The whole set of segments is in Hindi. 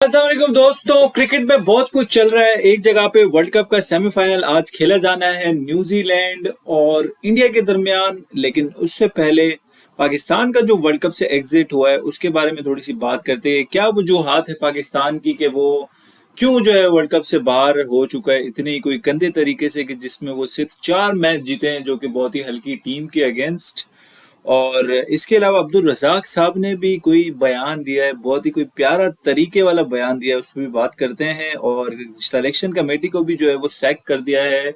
अस्सलाम वालेकुम दोस्तों, क्रिकेट में बहुत कुछ चल रहा है। एक जगह पे वर्ल्ड कप का सेमीफाइनल आज खेला जाना है न्यूजीलैंड और इंडिया के दरमियान। लेकिन उससे पहले पाकिस्तान का जो वर्ल्ड कप से एग्जिट हुआ है उसके बारे में थोड़ी सी बात करते हैं। क्या वजूहात है पाकिस्तान की कि वो क्यों जो है वर्ल्ड कप से बाहर हो चुका है इतने ही कोई गंदे तरीके से, कि जिसमें वो सिर्फ 4 मैच जीते हैं जो कि बहुत ही हल्की टीम के अगेंस्ट। और इसके अलावा अब्दुल रजाक साहब ने भी कोई बयान दिया है, बहुत ही कोई प्यारा तरीके वाला बयान दिया है, उस पर भी बात करते हैं। और सिलेक्शन कमेटी को भी जो है वो सैक कर दिया है।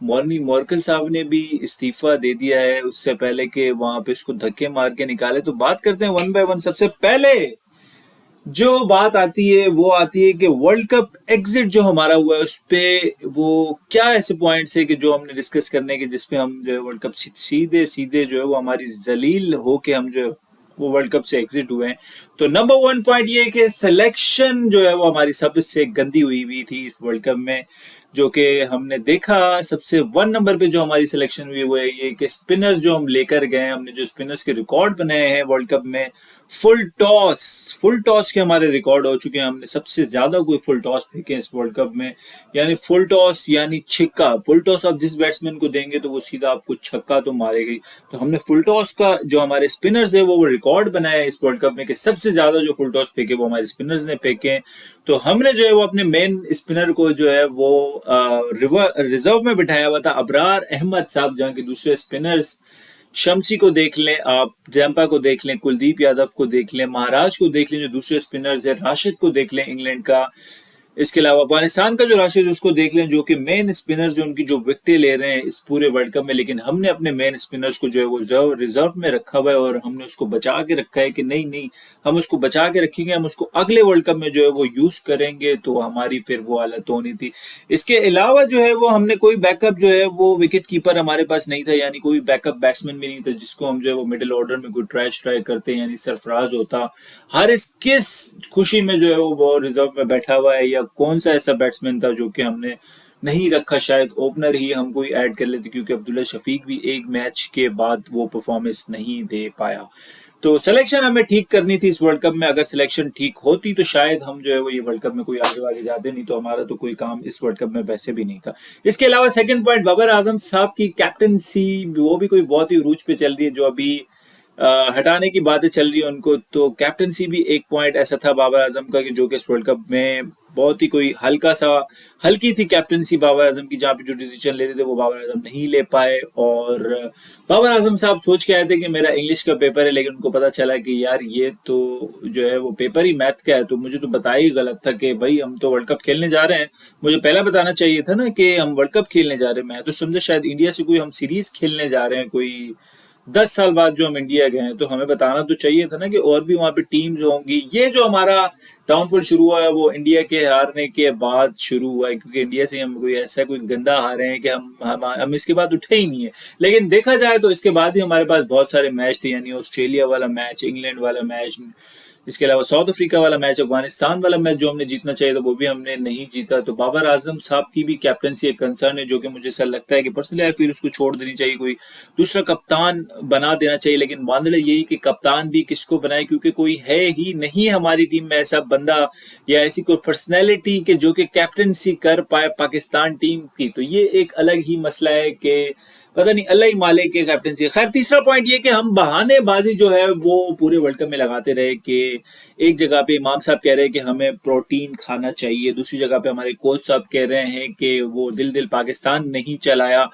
मॉर्नी मॉर्कल साहब ने भी इस्तीफा दे दिया है उससे पहले कि वहां पे इसको धक्के मार के निकाले। तो बात करते हैं वन बाय वन। सबसे पहले जो बात आती है वो आती है कि वर्ल्ड कप एग्जिट जो हमारा हुआ है उस पे वो क्या ऐसे पॉइंट्स है कि जो हमने डिस्कस करने के, जिसपे हम जो है वर्ल्ड कप सीधे सीधे जो है वो हमारी जलील हो के हम जो है वो वर्ल्ड कप से एग्जिट हुए हैं। तो नंबर वन पॉइंट ये है कि सिलेक्शन जो है वो हमारी सबसे गंदी हुई थी इस वर्ल्ड कप में। जो कि हमने देखा, सबसे वन नंबर पे जो हमारी सिलेक्शन हुई वो है ये कि स्पिनर्स जो हम लेकर गए, हमने जो स्पिनर्स के रिकॉर्ड बनाए हैं वर्ल्ड कप में, फुल टॉस के हमारे रिकॉर्ड हो चुके हैं। हमने सबसे ज्यादा कोई फुल टॉस फेंके इस वर्ल्ड कप में, यानी फुल टॉस यानी छिक्का। फुल टॉस आप जिस बैट्समैन को देंगे तो वो सीधा आपको छक्का तो मारेगी। तो हमने फुल टॉस का जो हमारे स्पिनर्स है वो रिकॉर्ड बनाया है इस वर्ल्ड कप में कि सबसे ज्यादा जो फुल टॉस फेंके वो हमारे स्पिनर्स ने फेंके। तो हमने जो है वो अपने मेन स्पिनर को जो है वो रिजर्व में बिठाया हुआ था, अबरार अहमद साहब। जहाँ के दूसरे स्पिनर्स शम्सी को देख लें, आप जैम्पा को देख लें, कुलदीप यादव को देख लें, महाराज को देख लें, जो दूसरे स्पिनर्स है, राशिद को देख लें इंग्लैंड का। इसके अलावा अफगानिस्तान का जो राशिद उसको देख लें, जो कि मेन स्पिनर्स जो उनकी जो विकेटें ले रहे हैं इस पूरे वर्ल्ड कप में। लेकिन हमने अपने मेन स्पिनर्स को जो है वो रिजर्व में रखा हुआ है और हमने उसको बचा के रखा है कि नहीं नहीं, हम उसको बचा के रखेंगे, हम उसको अगले वर्ल्ड कप में जो है वो यूज करेंगे। तो हमारी फिर वो हालत होनी थी। इसके अलावा जो है वो हमने कोई बैकअप जो है वो विकेट कीपर हमारे पास नहीं था, यानी कोई बैकअप बैट्समैन भी नहीं था जिसको हम जो है वो मिडिल ऑर्डर में कोई ट्राई करते, यानी सरफराज होता। हारिस किस खुशी में जो है वो रिजर्व में बैठा हुआ है, या कौन सा ऐसा बैट्समैन था जो कि हमने नहीं रखा, शायद ओपनर ही हम कोई ऐड कर लेते, क्योंकि अब्दुल्ला शफीक भी एक मैच के बाद वो परफॉर्मेंस नहीं दे पाया। तो सिलेक्शन हमें ठीक करनी थी इस वर्ल्ड कप में। अगर सिलेक्शन ठीक होती तो शायद हम जो है वो ये वर्ल्ड कप में कोई आगे जाते, नहीं तो हमारा तो कोई काम इस वर्ल्ड कप में वैसे भी नहीं था। इसके अलावा सेकंड पॉइंट, बाबर आजम साहब की कैप्टनसी, वो भी कोई बहुत ही रूज पे चल रही है, जो अभी हटाने की बातें चल रही है उनको। तो कैप्टनसी भी एक पॉइंट ऐसा था बाबर आजम का कि जो कि इस वर्ल्ड कप में बहुत ही कोई हल्की थी कैप्टनसी बाबर आजम की, जहां पे जो डिसीजन लेते थे वो बाबर आजम नहीं ले पाए। और बाबर आजम साहब सोच के आए थे कि मेरा इंग्लिश का पेपर है, लेकिन उनको पता चला कि यार ये तो जो है वो पेपर ही मैथ का है। तो मुझे तो बताया ही गलत था कि भाई हम तो वर्ल्ड कप खेलने जा रहे हैं, मुझे पहला बताना चाहिए था ना कि हम वर्ल्ड कप खेलने जा रहे हैं। मैं तो समझा शायद इंडिया से कोई हम सीरीज खेलने जा रहे हैं, कोई 10 साल बाद जो हम इंडिया गए हैं। तो हमें बताना तो चाहिए था ना कि और भी वहां पे टीम्स होंगी। ये जो हमारा डाउनफॉल शुरू हुआ है वो इंडिया के हारने के बाद शुरू हुआ है, क्योंकि इंडिया से हम कोई ऐसा कोई गंदा हारे हैं कि हम इसके बाद उठे ही नहीं है। लेकिन देखा जाए तो इसके बाद भी हमारे पास बहुत सारे मैच थे, यानी ऑस्ट्रेलिया वाला मैच, इंग्लैंड वाला मैच, इसके अलावा साउथ अफ्रीका वाला मैच, अफगानिस्तान वाला मैच जो हमने जीतना चाहिए था वो भी हमने नहीं जीता। तो बाबर आजम साहब की भी कैप्टनसी एक कंसर्न है, जो कि मुझे ऐसा लगता है कि पर्सनली फिर उसको छोड़ देनी चाहिए, कोई दूसरा कप्तान बना देना चाहिए। लेकिन वांदड़ा यही कि कप्तान भी किसको बनाए, क्योंकि कोई है ही नहीं हमारी टीम में ऐसा बंदा या ऐसी कोई पर्सनैलिटी के जो कि कैप्टनसी कर पाए पाकिस्तान टीम की। तो ये एक अलग ही मसला है कि पता नहीं अल्लाह ही माले के कैप्टनसी। खैर, तीसरा पॉइंट ये कि हम बहानेबाजी जो है वो पूरे वर्ल्ड कप में लगाते रहे कि एक जगह पे इमाम साहब कह रहे हैं कि हमें प्रोटीन खाना चाहिए, दूसरी जगह पे हमारे कोच साहब कह रहे हैं कि वो दिल पाकिस्तान नहीं चलाया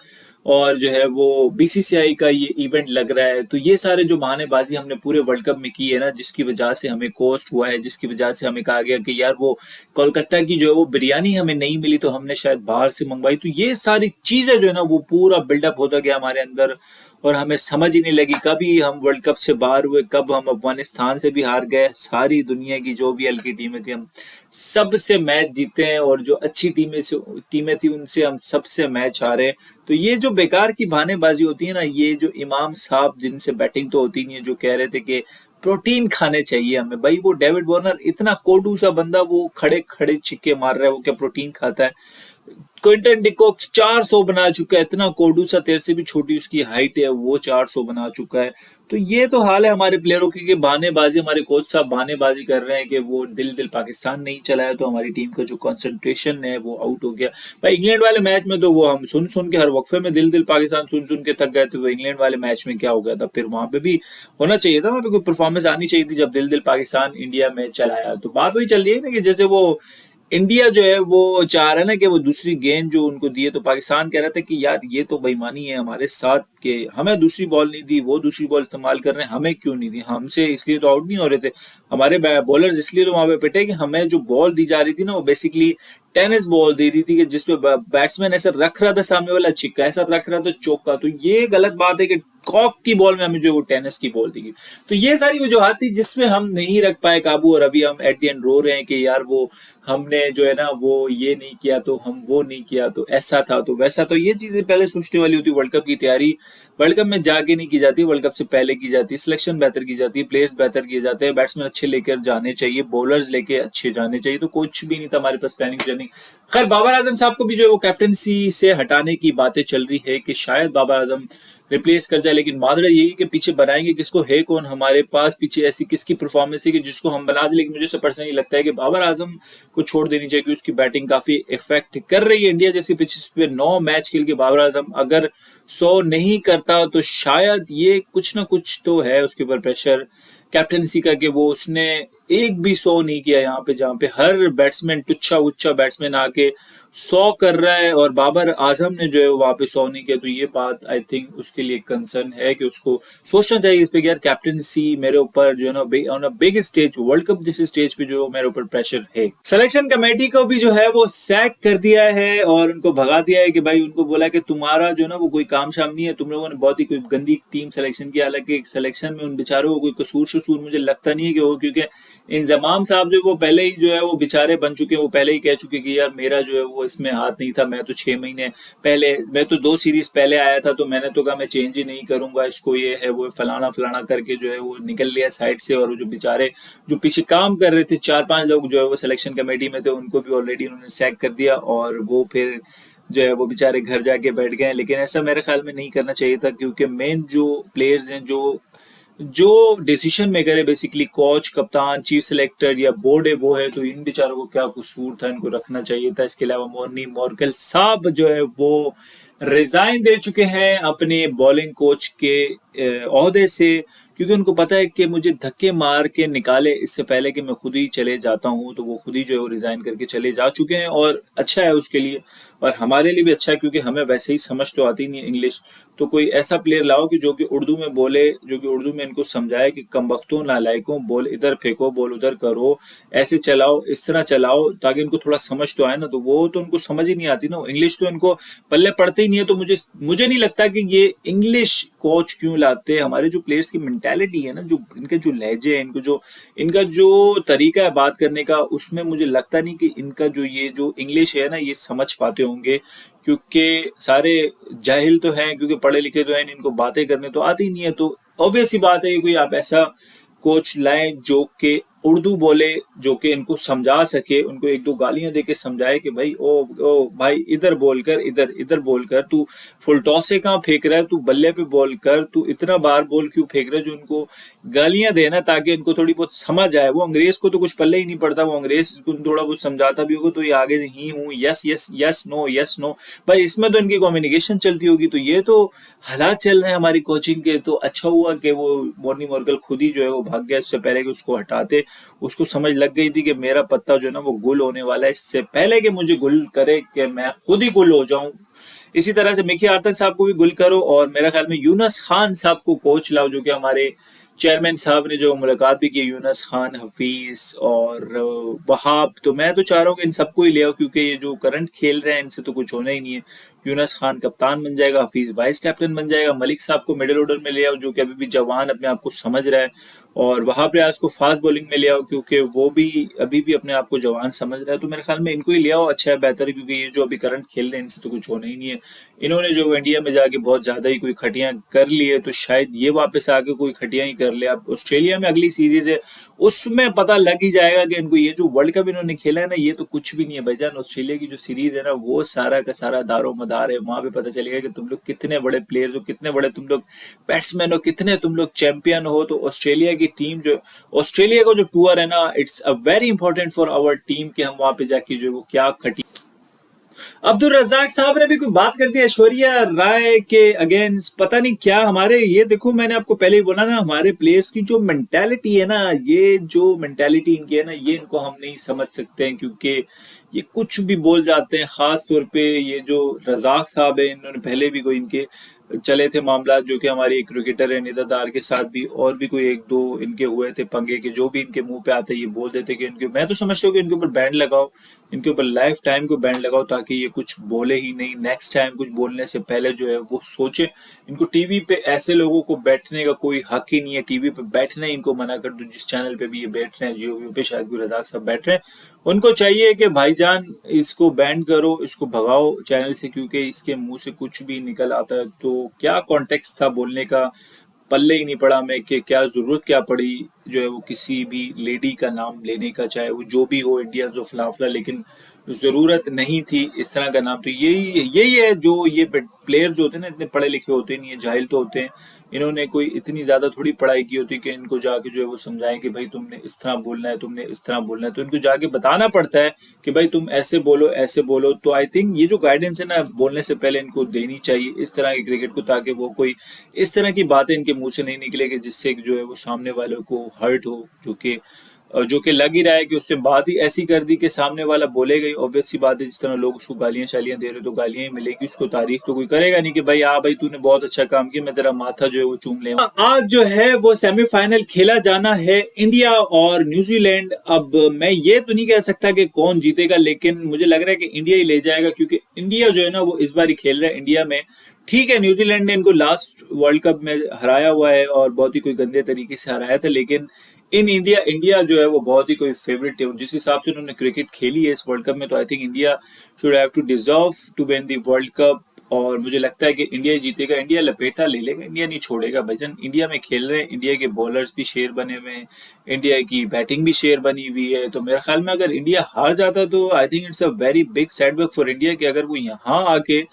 और जो है वो बीसीसीआई का ये इवेंट लग रहा है। तो ये सारे जो बहानेबाजी हमने पूरे वर्ल्ड कप में की है ना, जिसकी वजह से हमें कॉस्ट हुआ है, जिसकी वजह से हमें कहा गया कि यार वो कोलकाता की जो है वो बिरयानी हमें नहीं मिली तो हमने शायद बाहर से मंगवाई। तो ये सारी चीजें जो है ना वो पूरा बिल्डअप होता गया हमारे अंदर, और हमें समझ ही नहीं लगी कभी हम वर्ल्ड कप से बाहर हुए, कब हम अफगानिस्तान से भी हार गए। सारी दुनिया की जो भी हल्की टीमें थी हम सबसे मैच जीते हैं, और जो अच्छी टीमें थी उनसे हम सबसे मैच हारे। तो ये जो बेकार की बहानेबाजी होती है ना, ये जो इमाम साहब जिनसे बैटिंग तो होती नहीं है, जो कह रहे थे कि प्रोटीन खाने चाहिए हमें, भाई वो डेविड वार्नर इतना कोडू सा बंदा, वो खड़े खड़े छिक्के मार रहा है, वो क्या प्रोटीन खाता है? क्विंटन डिकॉक 400 बना चुका है, इतना कोडू सा तेरे से भी छोटी उसकी हाइट है, वो 400 बना चुका है। तो ये तो हाल है हमारे प्लेयरों की कि बहानेबाजी, हमारे कोच साहब बहानेबाजी कर रहे हैं कि वो दिल दिल पाकिस्तान नहीं चलाया तो हमारी टीम का जो कंसंट्रेशन है वो आउट हो गया। भाई इंग्लैंड वाले मैच में तो वो हम सुन सुन के हर वक्फे में दिल दिल पाकिस्तान सुन सुन के थक गए थे। वो इंग्लैंड वाले मैच में क्या हो गया था, फिर वहां पे भी होना चाहिए था, वहां पे कोई परफॉर्मेंस आनी चाहिए थी जब दिल दिल पाकिस्तान इंडिया में चलाया। तो बात वही चल रही है ना कि जैसे वो इंडिया जो है वो चाह रहा है ना कि वो दूसरी गेंद जो उनको दी है, तो पाकिस्तान कह रहा था कि यार ये तो बेईमानी है हमारे साथ के, हमें दूसरी बॉल नहीं दी, वो दूसरी बॉल इस्तेमाल कर रहे हैं, हमें क्यों नहीं दी, हमसे इसलिए तो आउट नहीं हो रहे थे हमारे बॉलर्स, इसलिए तो वहां पे पिटे कि हमें जो बॉल दी जा रही थी ना वो बेसिकली टेनिस बॉल दे दी थी कि जिसपे बैट्समैन ऐसा रख रहा था सामने वाला छिक्का, ऐसा रख रहा था चौका। तो ये गलत बात है कि कॉक की बॉल में हमें जो वो टेनिस की बॉल दी गई। तो ये सारी वजूहत थी जिसमें हम नहीं रख पाए काबू, और अभी हम एट द एंड रो रहे हैं कि यार वो हमने जो है ना वो ये नहीं किया तो हम वो नहीं किया तो ऐसा था तो वैसा। तो ये चीजें पहले सोचने वाली होती। वर्ल्ड कप की तैयारी वर्ल्ड कप में जाके नहीं की जाती, वर्ल्ड कप से पहले की जाती है। सिलेक्शन बेहतर की जाती है, प्लेयर्स बेहतर किए जाते हैं, बैट्समैन अच्छे लेकर जाने चाहिए, बॉलर्स लेके अच्छे जाने चाहिए। तो कुछ भी नहीं था हमारे पास प्लानिंग जर्नी। खैर बाबर आजम साहब को भी जो है वो कैप्टनसी से हटाने की बातें चल रही है कि शायद बाबर आजम रिप्लेस कर जाए, लेकिन माजरा यही कि पीछे बनाएंगे किसको, है कौन हमारे पास पीछे ऐसी किसकी परफॉर्मेंस है कि जिसको हम बना दें। लेकिन मुझे पर्सनली लगता है कि बाबर आजम को छोड़ देनी चाहिए कि उसकी बैटिंग काफी इफेक्ट कर रही है इंडिया जैसी पिचेस पे। 9 मैच खेल के बाबर आजम अगर 100 नहीं करता तो शायद ये कुछ ना कुछ तो है उसके ऊपर प्रेशर कैप्टनसी का, कि वो उसने एक भी 100 नहीं किया यहाँ पे, जहाँ पे हर बैट्समैन टुच्चा उच्चा बैट्समैन आके 100 कर रहा है और बाबर आजम ने जो है वहां पे 100 नहीं किया। तो ये बात आई थिंक उसके लिए कंसर्न है कि उसको सोचना चाहिए इस पे कि यार कैप्टनसी मेरे ऊपर जो है ना on a big stage, world cup जैसे स्टेज पे जो मेरे ऊपर प्रेशर है। सिलेक्शन कमेटी को भी जो है वो सैक कर दिया है और उनको भगा दिया है कि भाई उनको बोला कि तुम्हारा जो है ना वो कोई काम शाम नहीं है, तुम लोगों ने बहुत ही कोई गंदी टीम सिलेक्शन की। हालांकि सिलेक्शन में उन बेचारों को कोई कसूर शसूर मुझे लगता नहीं है कि वो, क्योंकि इंजमाम साहब जो वो पहले ही जो है वो बेचारे बन चुके हैं, वो पहले ही कह चुके कि यार मेरा जो है वो इसमें हाथ नहीं था, मैं तो 6 महीने पहले, मैं तो 2 सीरीज पहले आया था तो मैंने तो कहा मैं चेंज ही नहीं करूंगा इसको, ये है वो फलाना फलाना करके जो है वो निकल लिया साइड से। और जो बेचारे जो पीछे काम कर रहे थे 4-5 लोग जो है वो सिलेक्शन कमेटी में थे, उनको भी ऑलरेडी उन्होंने सैक कर दिया और वो फिर जो है वो बेचारे घर जाके बैठ गए। लेकिन ऐसा मेरे ख्याल में नहीं करना चाहिए था, क्योंकि मेन जो प्लेयर्स हैं, जो जो डिसीजन मेकर है बेसिकली कोच, कप्तान, चीफ सिलेक्टर या बोर्ड है वो है, तो इन बेचारों को क्या कसूर था, इनको रखना चाहिए था। इसके अलावा मोर्नी मोर्कल साहब जो है वो रिजाइन दे चुके हैं अपने बॉलिंग कोच के ओहदे से, क्योंकि उनको पता है कि मुझे धक्के मार के निकाले इससे पहले कि मैं खुद ही चले जाता हूं। तो वो खुद ही जो है वो रिजाइन करके चले जा चुके हैं और अच्छा है उसके लिए और हमारे लिए भी अच्छा है, क्योंकि हमें वैसे ही समझ तो आती नहीं है इंग्लिश। तो कोई ऐसा प्लेयर लाओ कि जो कि उर्दू में बोले, जो कि उर्दू में इनको समझाए कि कमबख्तों नालायकों, बॉल इधर फेंको, बॉल उधर करो, ऐसे चलाओ, इस तरह चलाओ, ताकि इनको थोड़ा समझ तो आए ना। तो वो तो उनको समझ ही नहीं आती ना, इंग्लिश तो इनको पल्ले पड़ते ही नहीं है। तो मुझे नहीं लगता कि ये इंग्लिश कोच क्यों लाते हैं। हमारे जो प्लेयर्स की मेंटालिटी है ना, जो इनके जो लहजे है, इनका जो तरीका है बात करने का, उसमें मुझे लगता नहीं कि इनका जो ये जो इंग्लिश है ना ये समझ पाते होंगे, क्योंकि सारे जाहिल तो हैं, क्योंकि पढ़े लिखे तो हैं, इनको बातें करने तो आती नहीं है। तो ऑब्वियस सी बात है कि कोई आप ऐसा कोच लाएं जो कि उर्दू बोले, जो कि इनको समझा सके, उनको एक दो गालियां देके समझाए कि भाई ओ भाई इधर बोल कर, इधर इधर बोल कर, तू फुल टॉस से कहाँ फेंक रहा है, तू बल्ले पे बॉल कर, तू इतना बार बॉल क्यों फेंक रहा है। जो उनको गालियां देना ताकि इनको थोड़ी बहुत समझ आए। वो अंग्रेज को तो कुछ पल्ले ही नहीं पड़ता, वो अंग्रेज को थोड़ा बहुत समझाता भी होगा तो ये आगे ही हूँ, yes yes yes no yes no, भाई इसमें तो इनकी कम्युनिकेशन चलती होगी। तो ये तो हालात चल रहे हैं हमारी कोचिंग के। तो अच्छा हुआ कि वो मोर्नी मोर्कल खुद ही जो है वो भाग गया, इससे पहले कि उसको हटाते। उसको समझ लग गई थी कि मेरा पत्ता जो है ना वो गुल होने वाला है, इससे पहले कि मुझे गुल करे कि मैं खुद ही गुल हो जाऊं। इसी तरह से मिकी आर्तन साहब को भी गुल करो और मेरे ख्याल में यूनस खान साहब को कोच लाओ, जो कि हमारे चेयरमैन साहब ने जो मुलाकात भी की, यूनस खान, हफीज और वहाब। तो मैं तो चाह रहा हूँ कि इन सबको ही ले आओ, क्योंकि ये जो करंट खेल रहे हैं इनसे तो कुछ होना ही नहीं है। यूनस खान कप्तान बन जाएगा, हफीज वाइस कैप्टन बन जाएगा, मलिक साहब को मिडिल ऑर्डर में ले आओ जो कि अभी भी जवान अपने आप को समझ रहा है, और वहाब रियाज को फास्ट बॉलिंग में ले आओ क्योंकि वो भी अभी भी अपने आप को जवान समझ रहा है। तो मेरे ख्याल में इनको ही ले आओ, अच्छा है, बेहतर है, क्योंकि ये जो अभी करंट खेल रहे हैं इनसे तो कुछ होना ही नहीं है। इन्होंने जो इंडिया में जाके बहुत ज्यादा ही कोई खटियां कर ली है, तो शायद ये वापस आके कोई खटियां ही कर ले। अब ऑस्ट्रेलिया में अगली सीरीज है, उसमें पता लग ही जाएगा कि इनको ये जो वर्ल्ड कप इन्होंने खेला है ना, ये तो कुछ भी नहीं है भाईजान। ऑस्ट्रेलिया की जो सीरीज है ना, वो सारा का सारा दारो मदार है। वहां पे पता चलेगा कि तुम लोग कितने बड़े प्लेयर हो, कितने बड़े तुम लोग बैट्समैन हो, कितने तुम लोग चैंपियन हो। तो ऑस्ट्रेलिया की टीम जो, ऑस्ट्रेलिया का जो टूर है ना, it's a very important for our team कि हम वहां पे जाके जो वो क्या खटी। अब्दुल रजाक साहब ने भी कोई बात कर दी ऐश्वर्या राय के अगेंस्ट, पता नहीं क्या। हमारे ये देखो, मैंने आपको पहले ही बोला ना, हमारे प्लेयर्स की जो मेंटालिटी है ना, ये जो मेंटालिटी इनकी है ना, ये इनको हम नहीं समझ सकते हैं, क्योंकि ये कुछ भी बोल जाते हैं। खास तौर पे ये जो रजाक साहब है, इन्होंने पहले भी कोई इनके चले थे मामला, जो कि हमारी एक क्रिकेटर है निदादार के साथ भी, और भी कोई एक दो इनके हुए थे पंगे के, जो भी इनके मुंह पे आते ये बोल देते कि इनके, मैं तो समझता हूँ कि इनके ऊपर बैंड लगाओ, इनके ऊपर लाइफ टाइम को बैंड लगाओ, ताकि ये कुछ बोले ही नहीं। नेक्स्ट टाइम कुछ बोलने से पहले जो है वो सोचे। इनको टीवी पे ऐसे लोगों को बैठने का कोई हक ही नहीं है, टीवी पे बैठने इनको मना कर दो। जिस चैनल पे भी ये बैठ रहे हैं, जियो पे शायद कोई रजाक साहब बैठ रहे हैं, उनको चाहिए कि भाईजान इसको बैंड करो, इसको भगाओ चैनल से, क्योंकि इसके मुंह से कुछ भी निकल आता है। तो क्या कॉन्टेक्स्ट था बोलने का, पल्ले ही नहीं पड़ा मैं कि क्या जरूरत क्या पड़ी जो है वो किसी भी लेडी का नाम लेने का, चाहे वो जो भी हो, इंडिया जो फलाफला, लेकिन जरूरत नहीं थी इस तरह का नाम। तो यही यही है जो ये प्लेयर जो होते हैं ना, इतने पढ़े लिखे होते नहीं है, जाहिल तो होते हैं। इन्होंने कोई इतनी ज्यादा थोड़ी पढ़ाई की होती कि इनको जाके जो है वो समझाएं कि भाई तुमने इस तरह बोलना है, तुमने इस तरह बोलना है। तो इनको जाके बताना पड़ता है कि भाई तुम ऐसे बोलो, ऐसे बोलो। तो आई थिंक ये जो गाइडेंस है ना, बोलने से पहले इनको देनी चाहिए इस तरह की क्रिकेट को, ताकि वो कोई इस तरह की बातें इनके मुंह से नहीं निकले कि जिससे जो है वो सामने वालों को हर्ट हो, जो कि लग ही रहा है कि उससे बात ही ऐसी कर दी कि सामने वाला बोलेगा ही। ऑब्वियस सी बात है, जिस तरह लोग उसको गालियां शालियां दे रहे तो गालियां ही मिलेगी उसको, तारीफ तो कोई करेगा नहीं कि भाई हाँ भाई तूने बहुत अच्छा काम किया, मैं तेरा माथा जो है वो चूम ले। आज जो है वो सेमीफाइनल खेला जाना है, इंडिया और न्यूजीलैंड। अब मैं ये तो नहीं कह सकता कि कौन जीतेगा, लेकिन मुझे लग रहा है कि इंडिया ही ले जाएगा, क्योंकि इंडिया जो है ना वो इस बार ही खेल रहा है इंडिया में। ठीक है, न्यूजीलैंड ने इनको लास्ट वर्ल्ड कप में हराया हुआ है और बहुत ही कोई गंदे तरीके से हराया था, लेकिन इन इंडिया इंडिया जो है वो बहुत ही कोई फेवरेट टीम, जिस हिसाब से उन्होंने क्रिकेट खेली है इस वर्ल्ड कप में, तो I think India should have to deserve to win the world cup. और मुझे लगता है कि इंडिया ही जीतेगा, इंडिया लपेटा ले लेगा, इंडिया नहीं छोड़ेगा भाईजान। इंडिया में खेल रहे हैं, इंडिया के बॉलर्स भी शेर बने हुए हैं, इंडिया की बैटिंग भी शेर बनी हुई है। तो मेरे ख्याल में अगर इंडिया हार जाता तो I think it's a very big setback for India, कि अगर वो यहाँ आके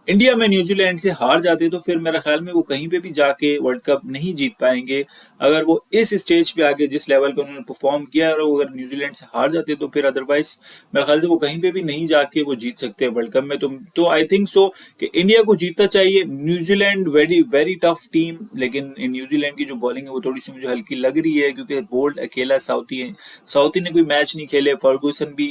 इंडिया में न्यूजीलैंड से हार जाते तो फिर मेरे ख्याल में वो कहीं पे भी जाके वर्ल्ड कप नहीं जीत पाएंगे। अगर वो इस स्टेज पे आके जिस लेवल का उन्होंने परफॉर्म किया, और अगर न्यूजीलैंड से हार जाते तो फिर अदरवाइज मेरे ख्याल से वो कहीं पे भी नहीं जाके वो जीत सकते हैं वर्ल्ड कप में। तो आई थिंक सो कि इंडिया को जीतना चाहिए। New Zealand very very tough team, लेकिन न्यूजीलैंड की जो बॉलिंग है वो थोड़ी सी मुझे हल्की लग रही है, क्योंकि बोल्ट अकेला साउथी है, साउथी ने कोई मैच नहीं खेले, फर्गूसन भी